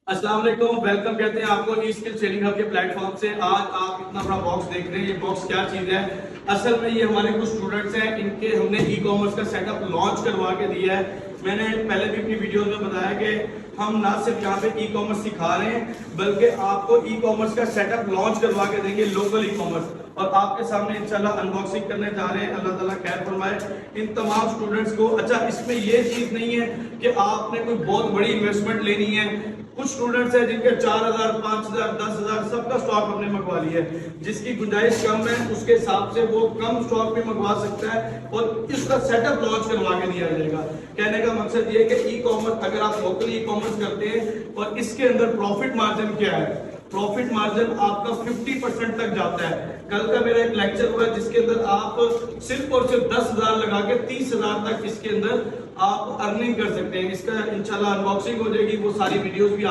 अस्सलाम वालेकुम, वेलकम कहते हैं आपको ई स्किल ट्रेनिंग हब के प्लेटफॉर्म से। आज आप इतना बड़ा बॉक्स देख रहे हैं, ये बॉक्स क्या चीज़ है? असल में ये हमारे कुछ स्टूडेंट्स हैं, इनके हमने ई कॉमर्स का सेटअप लॉन्च करवा के दिया है। मैंने पहले भी अपनी वीडियो में बताया कि हम ना सिर्फ यहाँ पे ई कॉमर्स सिखा रहे हैं, बल्कि आपको ई कॉमर्स का सेटअप लॉन्च करवा के देंगे, लोकल ई कॉमर्स। और आपके सामने इंशाल्लाह अनबॉक्सिंग करने जा रहे हैं। अल्लाह ताला खैर फरमाए इन तमाम स्टूडेंट्स को। अच्छा, इसमें ये चीज़ नहीं है कि आपने कोई बहुत बड़ी इन्वेस्टमेंट लेनी है। कुछ स्टूडेंट्स हैं जिनके 4000, 5000, 10000 सबका स्टॉक हमने मंगवा लिया है। जिसकी गुंजाइश कम है उसके हिसाब से वो कम स्टॉक भी मंगवा सकता है और इसका सेटअप लॉन्च करवा के दिया जाएगा। कहने का मकसद ये है कि ई कॉमर्स, अगर आप लोकल ई कॉमर्स करते हैं और इसके अंदर प्रॉफिट मार्जिन क्या है, प्रॉफिट मार्जिन आपका 50% तक जाता है। कल का मेरा एक लेक्चर हुआ जिसके अंदर आप सिर्फ और सिर्फ 10,000 लगा के 30,000 तक इसके अंदर आप अर्निंग कर सकते हैं। इसका इंशाल्लाह अनबॉक्सिंग हो जाएगी, वो सारी वीडियोस भी